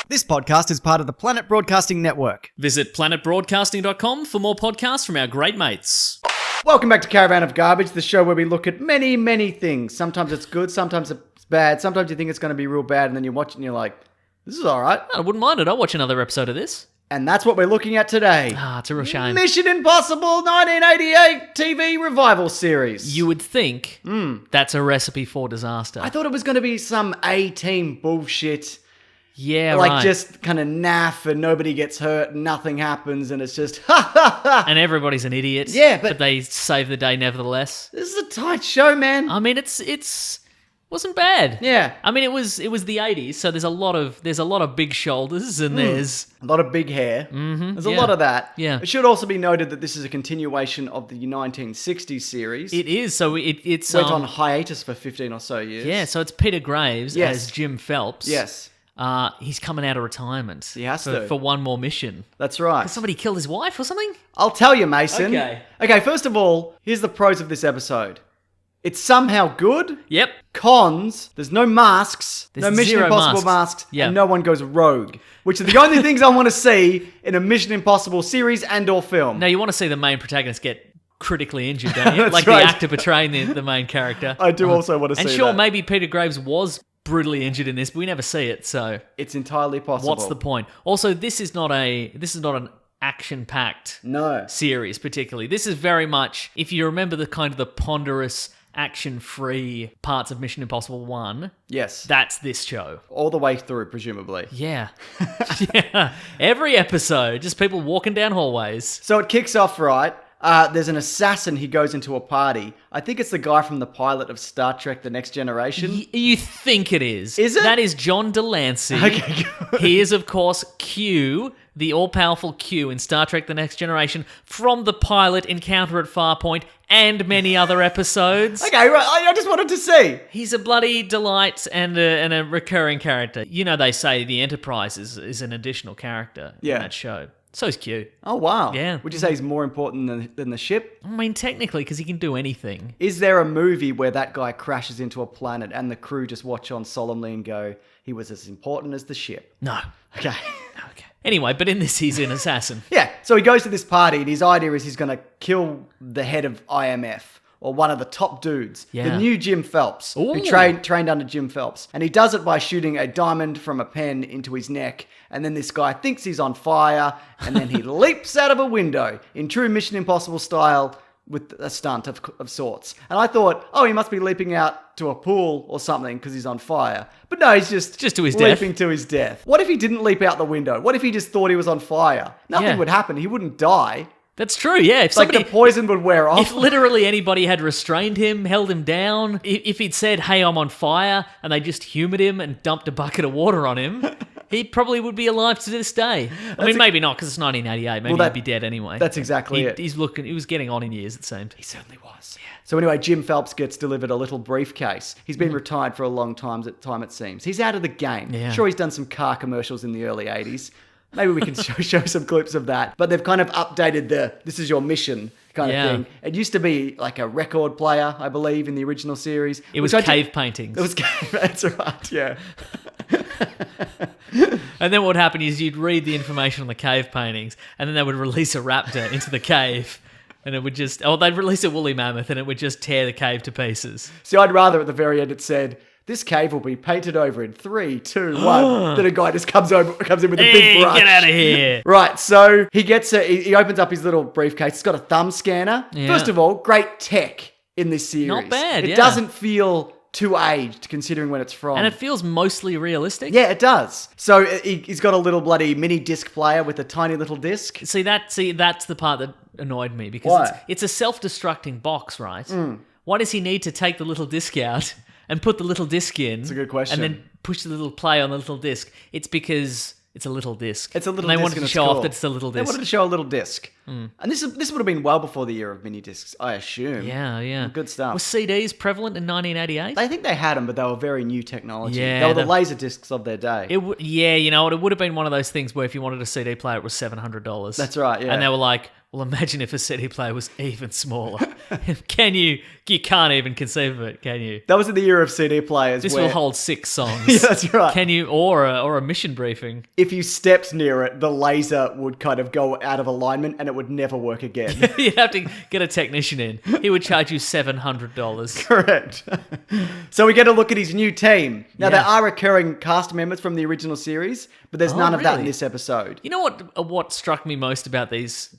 This podcast is part of the Planet Broadcasting Network. Visit planetbroadcasting.com for more podcasts from our great mates. Welcome back to Caravan of Garbage, the show where we look at many, many things. Sometimes it's good, sometimes it's bad, sometimes you think it's going to be real bad, and then you watch it and you're like, this is all right. I wouldn't mind it. I'll watch another episode of this. And that's what we're looking at today. It's a real shame. Mission Impossible 1988 TV revival series. You would think that's a recipe for disaster. I thought it was going to be some A-Team bullshit. Yeah, like right. just kind of naff and nobody gets hurt and nothing happens and it's just ha ha ha. And everybody's an idiot. Yeah, but they save the day nevertheless. This is a tight show, man. I mean, it's wasn't bad. Yeah. I mean, it was the 80s, so there's a lot of big shoulders and there's a lot of big hair. Mm-hmm. There's a lot of that. Yeah. It should also be noted that this is a continuation of the 1960s series. It is. So it's went on hiatus for 15 or so years. Yeah. So it's Peter Graves as Jim Phelps. Yes. He's coming out of retirement. He has to. For one more mission. That's right. Has somebody killed his wife or something? I'll tell you, Mason. Okay, first of all, here's the pros of this episode. It's somehow good. Yep. Cons, there's no masks, There's no Mission zero Impossible masks, Yeah. and no one goes rogue, which are the only things I want to see in a Mission Impossible series and or film. Now, you want to see the main protagonist get critically injured, don't you? That's like right. the actor portraying the main character. I do also want to see And sure, that. maybe Peter Graves was brutally injured in this, but we never see it, so It's entirely possible. what's the point? Also, this is not an action-packed series particularly. This is very much, if you remember the kind of the ponderous action-free parts of Mission Impossible 1, Yes. that's this show. All the way through, presumably. Yeah. Yeah. Every episode, just people walking down hallways. So it kicks off right. There's an assassin. He goes into a party. I think it's the guy from the pilot of Star Trek The Next Generation. You think it is. Is it? That is John Delancey. Okay, good. He is, of course, Q, the all-powerful Q in Star Trek The Next Generation, from the pilot Encounter at Farpoint and many other episodes. Okay, right. I just wanted to see. He's a bloody delight and a recurring character. You know, they say the Enterprise is an additional character in that show. So is Q. Oh, wow. Yeah. Would you say he's more important than the ship? I mean, technically, because he can do anything. Is there a movie where that guy crashes into a planet and the crew just watch on solemnly and go, he was as important as the ship? No. Okay. Okay. Anyway, but in this, he's an assassin. Yeah, so he goes to this party and his idea is he's going to kill the head of IMF. Or one of the top dudes, the new Jim Phelps, who trained under Jim Phelps. And he does it by shooting a diamond from a pen into his neck. And then this guy thinks he's on fire, and then he leaps out of a window in true Mission Impossible style with a stunt of sorts. And I thought, oh, he must be leaping out to a pool or something because he's on fire. But no, he's just to his leaping to his death. What if he didn't leap out the window? What if he just thought he was on fire? Nothing would happen. He wouldn't die. That's true, yeah. If Like the poison would wear off. If literally anybody had restrained him, held him down, if he'd said, hey, I'm on fire, and they just humoured him and dumped a bucket of water on him, he probably would be alive to this day. I mean, maybe not, because it's 1988. Maybe he'd be dead anyway. That's exactly it. He was getting on in years, it seemed. He certainly was. Yeah. So anyway, Jim Phelps gets delivered a little briefcase. He's been retired for a long time, it seems. He's out of the game. Yeah. Sure, he's done some car commercials in the early 80s. Maybe we can show some clips of that. But they've kind of updated this is your mission kind of thing. It used to be like a record player, I believe, in the original series. It was cave paintings. It was cave, that's right, yeah. And then what would happen is you'd read the information on the cave paintings, and then they would release a raptor into the cave. And it would they'd release a woolly mammoth, and it would just tear the cave to pieces. See, I'd rather at the very end it said, this cave will be painted over in 3, 2, 1. Then a guy just comes in with a big brush. Get out of here. Right, so he opens up his little briefcase. It's got a thumb scanner. Yeah. First of all, great tech in this series. Not bad, It doesn't feel too aged considering when it's from. And it feels mostly realistic. Yeah, it does. So he's got a little bloody mini disc player with a tiny little disc. See, that's the part that annoyed me because it's a self-destructing box, right? Why does he need to take the little disc out and put the little disc in? That's a good question. And then push the little play on the little disc? It's because it's a little disc. It's a little and disc. They wanted to show off that it's a little disc. They wanted to show a little disc. And this would have been well before the era of mini discs, I assume. Yeah. Good stuff. Were CDs prevalent in 1988? I think they had them, but they were very new technology. Yeah, they were the laser discs of their day. You know what? It would have been one of those things where if you wanted a CD player, it was $700. That's right, yeah. And they were like, Well, imagine if a CD player was even smaller. You can't even conceive of it, can you? That was in the era of CD players. This will hold 6 songs. Yeah, that's right. Can you, or a mission briefing? If you stepped near it, the laser would kind of go out of alignment and it would never work again. You'd have to get a technician in. He would charge you $700. Correct. So we get a look at his new team. Now, there Yeah. are recurring cast members from the original series, but there's none of that in really? this episode. You know what struck me most about these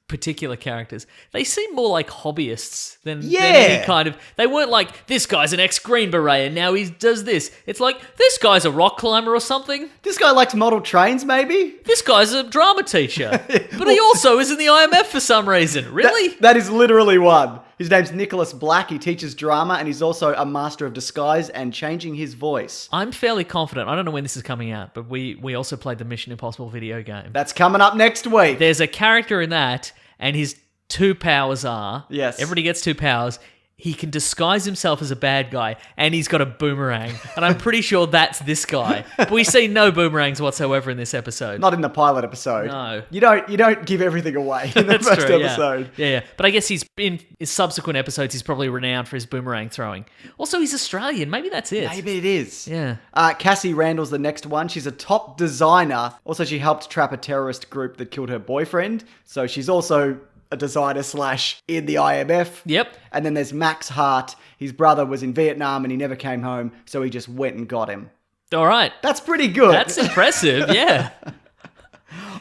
particular characters? They seem more like hobbyists than any kind of... They weren't like, this guy's an ex-Green Beret and now he does this. It's like, this guy's a rock climber or something. This guy likes model trains, maybe? This guy's a drama teacher. But he also is in the IMF for some reason. Really? That is literally one. His name's Nicholas Black. He teaches drama and he's also a master of disguise and changing his voice. I'm fairly confident. I don't know when this is coming out, but we also played the Mission Impossible video game. That's coming up next week. There's a character in that, and his 2 powers are... Yes. Everybody gets 2 powers. He can disguise himself as a bad guy, and he's got a boomerang. And I'm pretty sure that's this guy. But we see no boomerangs whatsoever in this episode. Not in the pilot episode. No. You don't give everything away in the That's first true, episode. Yeah. But I guess he's in his subsequent episodes, he's probably renowned for his boomerang throwing. Also, he's Australian. Maybe that's it. Maybe it is. Yeah. Cassie Randall's the next one. She's a top designer. Also, she helped trap a terrorist group that killed her boyfriend. So she's also a designer / in the IMF. Yep. And then there's Max Hart. His brother was in Vietnam and he never came home, so he just went and got him. All right. That's pretty good. That's impressive, yeah.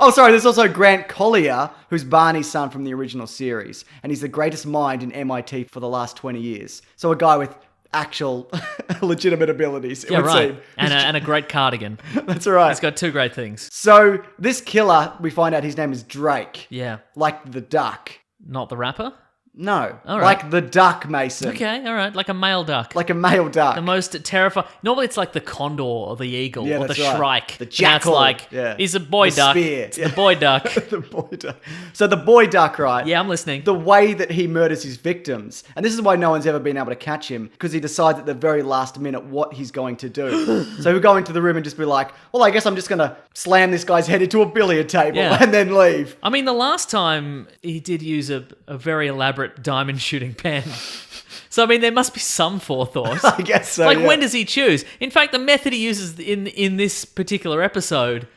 Oh, sorry, there's also Grant Collier, who's Barney's son from the original series, and he's the greatest mind in MIT for the last 20 years. So a guy with actual legitimate abilities, it Yeah, would right. seem. And a great cardigan. That's right. He's got 2 great things. So this killer, we find out his name is Drake. Yeah. Like the duck. Not the rapper? No. All right. Like the duck, Mason. Okay, all right. Like a male duck. Like a male duck. The most terrifying... Normally it's like the condor or the eagle Yeah, or the that's right. shrike. The Now jackal. it's like, Yeah. he's a boy The duck. spear. It's the boy duck. The boy duck. So the boy duck, right? Yeah, I'm listening. The way that he murders his victims, and this is why no one's ever been able to catch him, because he decides at the very last minute what he's going to do. So he'll go into the room and just be like, well, I guess I'm just going to slam this guy's head into a billiard table and then leave. I mean, the last time he did use a very elaborate diamond shooting pen. So, I mean, there must be some forethought. I guess so, Like, yeah. when does he choose? In fact, the method he uses in this particular episode,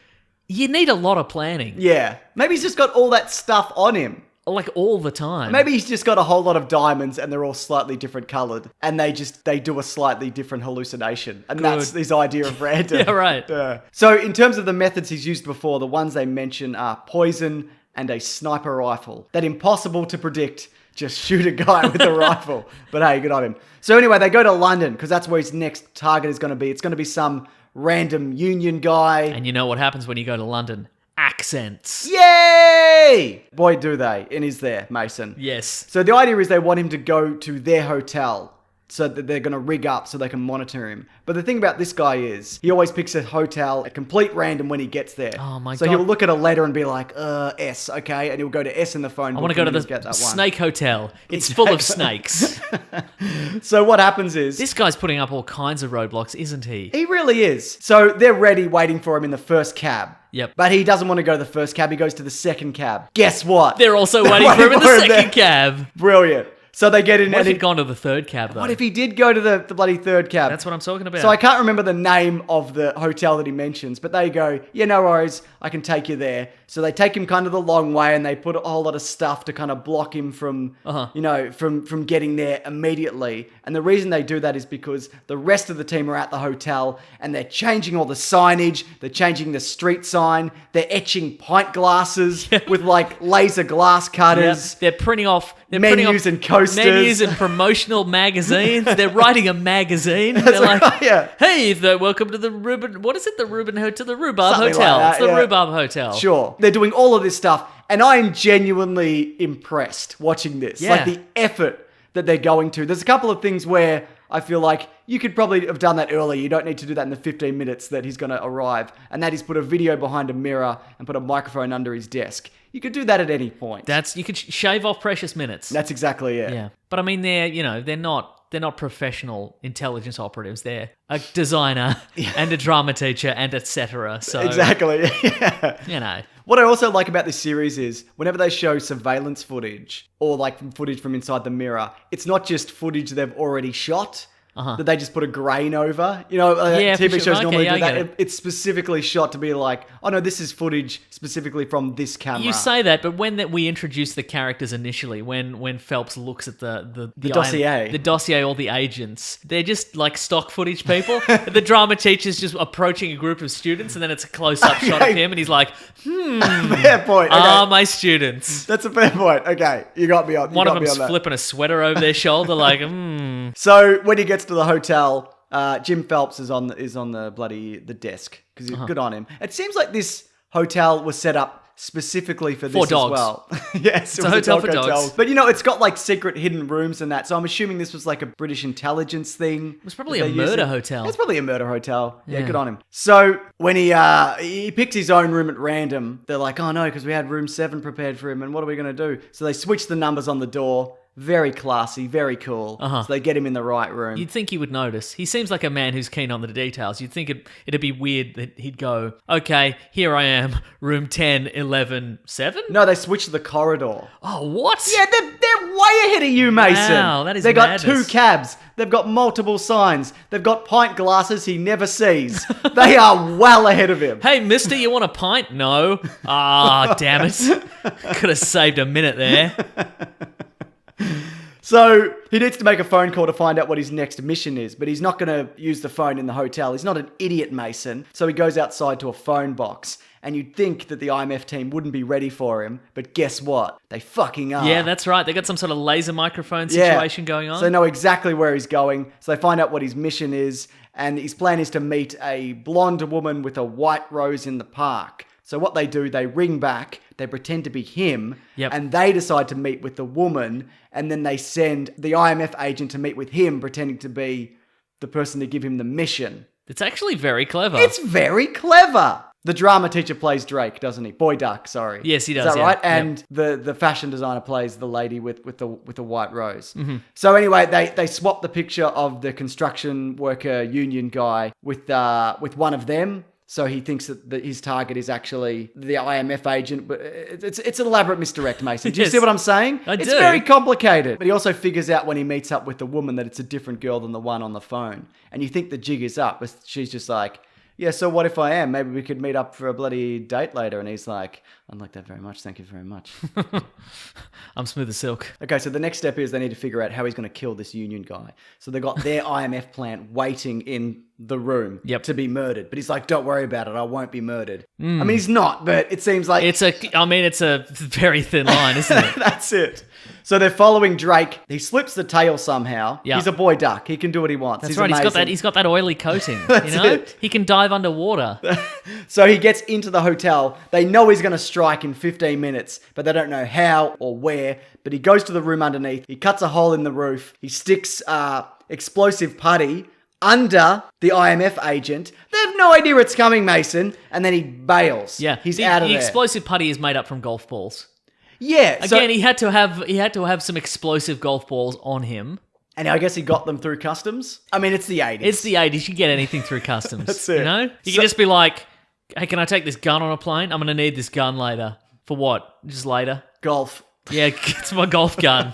you need a lot of planning. Yeah. Maybe he's just got all that stuff on him. Like, all the time. Maybe he's just got a whole lot of diamonds and they're all slightly different coloured. And they do a slightly different hallucination. And that's his idea of random. Yeah, right. So in terms of the methods he's used before, the ones they mention are poison and a sniper rifle. That impossible to predict. Just shoot a guy with a rifle. But hey, good on him. So anyway, they go to London because that's where his next target is going to be. It's going to be some random union guy. And you know what happens when you go to London? Accents. Yay! Boy, do they. And is there, Mason. Yes. So the idea is they want him to go to their hotel so that they're going to rig up so they can monitor him. But the thing about this guy is he always picks a hotel at complete random when he gets there. Oh my So God. he'll look at a letter and be like, S, okay? And he'll go to S in the phone. I want to go to the get that one. snake hotel. It's full of snakes. So what happens is... This guy's putting up all kinds of roadblocks, isn't he? He really is. So they're ready waiting for him in the first cab. Yep. But he doesn't want to go to the first cab. He goes to the second cab. Guess what? They're also waiting for him in the there. second cab. Brilliant. So they get in What if and he'd gone to the third cab, though? what if he did go to the bloody third cab? That's what I'm talking about. So I can't remember the name of the hotel that he mentions, but they go, yeah, no worries, I can take you there. So they take him kind of the long way and they put a whole lot of stuff to kind of block him from, from getting there immediately. And the reason they do that is because the rest of the team are at the hotel and they're changing all the signage, they're changing the street sign, they're etching pint glasses with like laser glass cutters. They're printing off Menus and coasters. menus and promotional magazines. They're writing a magazine. They're like, right, yeah. hey, welcome to the Reuben. What is it? The Reuben Hotel, the Rhubarb Something like Hotel. that, It's the yeah. Rhubarb Hotel. Sure. They're doing all of this stuff. And I am genuinely impressed watching this. Yeah. Like the effort that they're going to. There's a couple of things where I feel like you could probably have done that earlier. You don't need to do that in the 15 minutes that he's going to arrive. And that is put a video behind a mirror and put a microphone under his desk. You could do that at any point. You could shave off precious minutes. That's exactly it. Yeah. But I mean, they're not professional intelligence operatives. They're a designer and a drama teacher and etc. So Exactly. Yeah. you know. What I also like about this series is whenever they show surveillance footage or like footage from inside the mirror, it's not just footage they've already shot. That they just put a grain over. You know, TV shows normally do that. It's specifically shot to be like, oh no, this is footage specifically from this camera. You say that, but when we introduce the characters initially, when Phelps looks at the dossier. The dossier, all the agents, they're just like stock footage people. The drama teacher's just approaching a group of students, and then it's a close-up shot of him, and he's like, fair point. Okay. My students. That's a fair point. Okay, you got me on. One of them's flipping a sweater over their shoulder, like, So when he gets to the hotel, Jim Phelps is on the desk because he's good on him. It seems like this hotel was set up specifically for this dogs. as well. Yes, it's a hotel for dogs. But you know, it's got like secret hidden rooms and that. So I'm assuming this was like a British intelligence thing. It was probably a murder hotel. It's probably a murder hotel. Yeah, good on him. So when he picks his own room at random, they're like, oh no, because we had room 7 prepared for him, and what are we going to do? So they switch the numbers on the door. Very classy, very cool. So they get him in the right room. You'd think he would notice. He seems like a man who's keen on the details. You'd think it'd be weird that he'd go, okay, here I am, room 10, 11, 7? No, they switch the corridor. Oh, what? Yeah, they're way ahead of you, Mason. Wow, that is They've got madness. 2 cabs. They've got multiple signs. They've got pint glasses he never sees. They are well ahead of him. Hey, mister, you want a pint? No. Ah, damn it. Could have saved a minute there. So he needs to make a phone call to find out what his next mission is, but he's not going to use the phone in the hotel. He's not an idiot, Mason. So he goes outside to a phone box. And you'd think that the IMF team wouldn't be ready for him, but guess what? They fucking are. Yeah, that's right. They got some sort of laser microphone situation going on. So they know exactly where he's going. So they find out what his mission is, and his plan is to meet a blonde woman with a white rose in the park. So what they do, they ring back, they pretend to be him, and they decide to meet with the woman, and then they send the IMF agent to meet with him, pretending to be the person to give him the mission. It's actually very clever. It's very clever. The drama teacher plays Drake, doesn't he? Boy Duck, sorry. Yes, he does. Is that right? Yeah. And the fashion designer plays the lady with the white rose. So anyway, they swap the picture of the construction worker union guy with one of them. So he thinks that his target is actually the IMF agent, but it's an elaborate misdirect, Mason. Do you see what I'm saying? I do. It's very complicated. But he also figures out when he meets up with the woman that it's a different girl than the one on the phone. And you think the jig is up, but she's just like, yeah, so what if I am? Maybe we could meet up for a bloody date later. And he's like, I'd like that very much. Thank you very much. I'm smooth as silk. Okay, so the next step is they need to figure out how he's going to kill this union guy. So they've got their IMF plant waiting in the room to be murdered. But he's like, don't worry about it. I won't be murdered. I mean, he's not, but it seems like... It's a very thin line, isn't it? That's it. So they're following Drake. He slips the tail somehow. Yep. He's a boy duck. He can do what he wants. That's He's right. amazing. He's got that oily coating. That's you know, it. He can dive underwater. So he gets into the hotel. They know he's going to strike in 15 minutes, but they don't know how or where. But he goes to the room underneath. He cuts a hole in the roof. He sticks explosive putty under the IMF agent. They have no idea it's coming, Mason. And then he bails. Yeah, he's out of there. The explosive putty is made up from golf balls. Yeah. Again, he had to have some explosive golf balls on him. And I guess he got them through customs. I mean, it's the 80s. It's the 80s. You get anything through customs. That's it. You know? You can just be like, hey, can I take this gun on a plane? I'm going to need this gun later. For what? Just later? Golf. Yeah, it's my golf gun.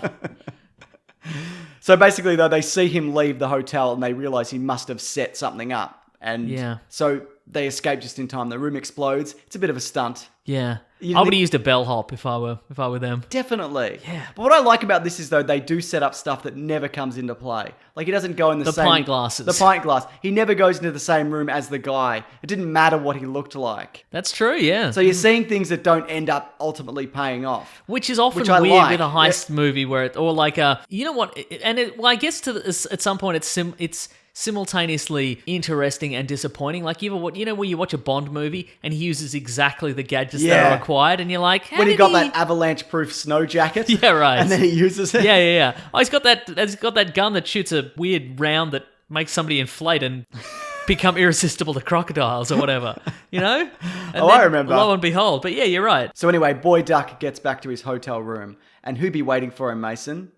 So basically, though, they see him leave the hotel and they realize he must have set something up. And so they escape just in time. The room explodes. It's a bit of a stunt. Yeah. I would have used a bellhop if I were them. Definitely. Yeah. But what I like about this is, though, they do set up stuff that never comes into play. Like, he doesn't go in the same... pint glasses. The pint glass. He never goes into the same room as the guy. It didn't matter what he looked like. That's true, yeah. So you're seeing things that don't end up ultimately paying off. Which is often I weird like. with a heist movie where it... Or like a... You know what? And I guess at some point it's simultaneously interesting and disappointing. Like, where you watch a Bond movie and he uses exactly the gadgets that are required, and you're like, when he got that avalanche-proof snow jacket, yeah, right, and then he uses it, yeah. Oh, he's got that gun that shoots a weird round that makes somebody inflate and become irresistible to crocodiles or whatever, you know? And I remember. Lo and behold, but yeah, you're right. So anyway, Boy Duck gets back to his hotel room, and who be waiting for him, Mason?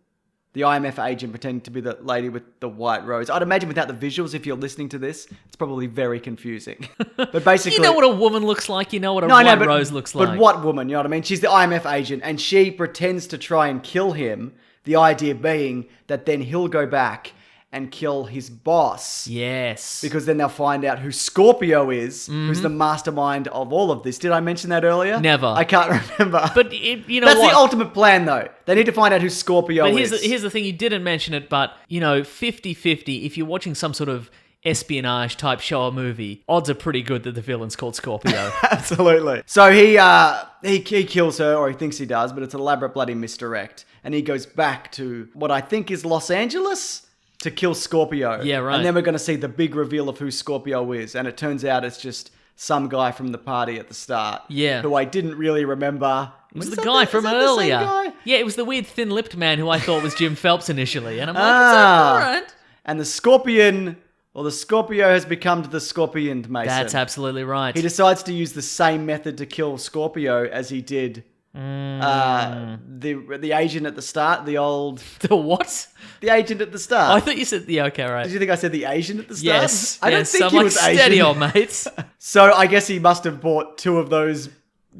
the IMF agent pretending to be the lady with the white rose. I'd imagine without the visuals, if you're listening to this, it's probably very confusing. But basically... You know what a woman looks like, you know what a white rose looks like. But what woman, you know what I mean? She's the IMF agent, and she pretends to try and kill him, the idea being that then he'll go back and kill his boss. Yes. Because then they'll find out who Scorpio is, who's the mastermind of all of this. Did I mention that earlier? Never. I can't remember. But you know That's what? the ultimate plan, though. They need to find out who Scorpio But is. here's the thing, you didn't mention it, but, 50-50, if you're watching some sort of espionage type show or movie, odds are pretty good that the villain's called Scorpio. Absolutely. So he kills her, or he thinks he does, but it's an elaborate bloody misdirect. And he goes back to what I think is Los Angeles to kill Scorpio. Yeah, right. And then we're going to see the big reveal of who Scorpio is. And it turns out it's just some guy from the party at the start. Yeah. Who I didn't really remember. It was the guy from earlier. Yeah, it was the weird thin-lipped man who I thought was Jim Phelps initially. And I'm like, all right. And the Scorpion... Well, the Scorpio has become the Scorpion, Mason. That's absolutely right. He decides to use the same method to kill Scorpio as he did the agent at the start, the old... The what? The agent at the start. Oh, I thought you said the... Okay, right. Did you think I said the Asian at the start? Yes. I don't think he was Asian. Steady on, mate. So I guess he must have bought 2 of those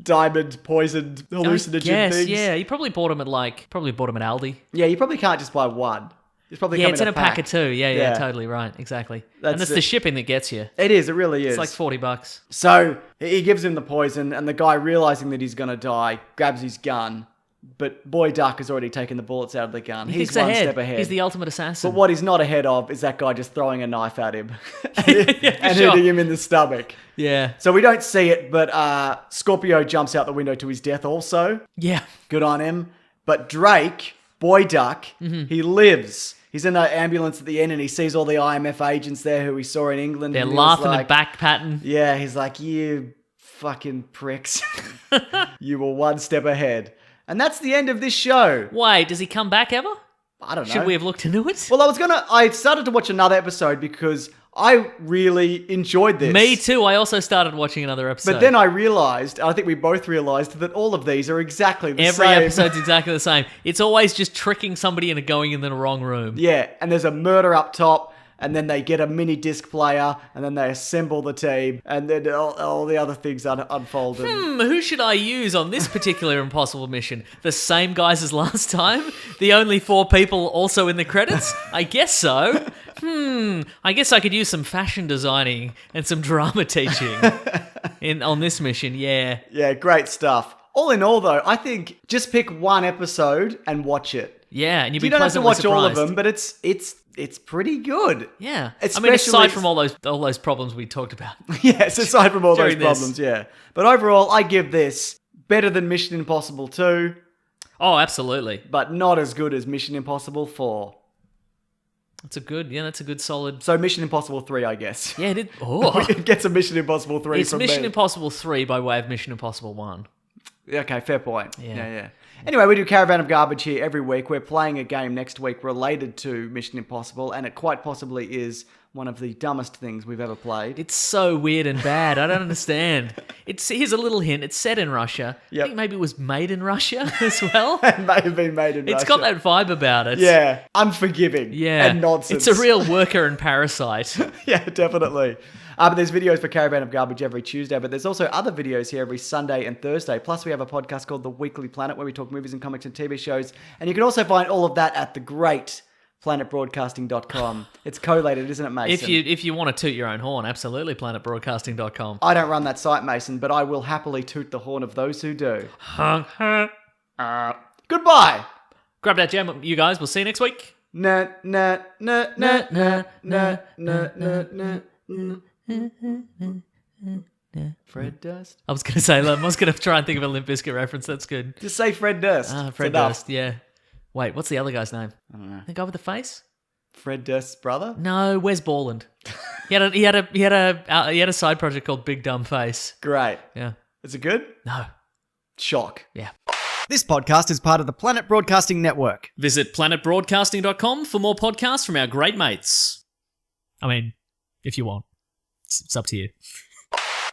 diamond poisoned hallucinogen things. Yeah, he probably bought them at Aldi. Yeah, you probably can't just buy one. It's probably it's in a pack of 2. Yeah, totally right. Exactly. And it's it. the shipping that gets you. It is. It really is. It's like $40. So he gives him the poison, and the guy, realizing that he's going to die, grabs his gun. But Boy Duck has already taken the bullets out of the gun. He's one step ahead. He's the ultimate assassin. But what he's not ahead of is that guy just throwing a knife at him and hitting him in the stomach. Yeah. So we don't see it, but Scorpio jumps out the window to his death also. Yeah. Good on him. But Drake, Boy Duck, he lives. He's in an ambulance at the end and he sees all the IMF agents there who he saw in England. They're laughing and back patting. Yeah, he's like, you fucking pricks. You were one step ahead. And that's the end of this show. Wait, does he come back ever? I don't know. Should we have looked into it? Well, I started to watch another episode because I really enjoyed this. Me too. I also started watching another episode. But then I realised, I think we both realised, that all of these are exactly the same. Every episode's exactly the same. It's always just tricking somebody into going in the wrong room. Yeah, and there's a murder up top, and then they get a mini disc player, and then they assemble the team, and then all the other things unfold. Who should I use on this particular impossible mission? The same guys as last time? The only 4 people also in the credits? I guess so. I guess I could use some fashion designing and some drama teaching on this mission, yeah. Yeah, great stuff. All in all, though, I think just pick one episode and watch it. Yeah, and you'd be You pleasantly don't have to watch surprised. all of them, but it's pretty good. Yeah. Especially, aside from all those problems we talked about. Yes, aside from all those During problems, yeah. But overall, I give this better than Mission Impossible 2. Oh, absolutely. But not as good as Mission Impossible 4. That's a good solid... So Mission Impossible 3, I guess. Yeah, it did. Oh. It gets a Mission Impossible 3 it's from Mission me. Impossible 3 by way of Mission Impossible 1. Okay, fair point. Yeah. Anyway, we do Caravan of Garbage here every week. We're playing a game next week related to Mission Impossible, and it quite possibly is one of the dumbest things we've ever played. It's so weird and bad. I don't understand. Here's a little hint. It's set in Russia. Yep. I think maybe it was made in Russia as well. It may have been made in Russia. It's got that vibe about it. Yeah, unforgiving and nonsense. It's a real worker and parasite. Yeah, definitely. But there's videos for Caravan of Garbage every Tuesday, but there's also other videos here every Sunday and Thursday. Plus, we have a podcast called The Weekly Planet where we talk movies and comics and TV shows. And you can also find all of that at the great planetbroadcasting.com. It's collated, isn't it, Mason? If you want to toot your own horn, absolutely, planetbroadcasting.com. I don't run that site, Mason, but I will happily toot the horn of those who do. Goodbye. Grab that gem, you guys. We'll see you next week. Na na na na na na na na na. Fred Durst. I was going to try and think of a Limp Bizkit reference. That's good. Just say Fred Durst. Fred Durst, yeah. Wait, what's the other guy's name? I don't know. The guy with the face? Fred Durst's brother? No, Wes Borland. He had a side project called Big Dumb Face. Great. Yeah. Is it good? No. Shock. Yeah. This podcast is part of the Planet Broadcasting Network. Visit planetbroadcasting.com for more podcasts from our great mates. I mean, if you want. It's up to you.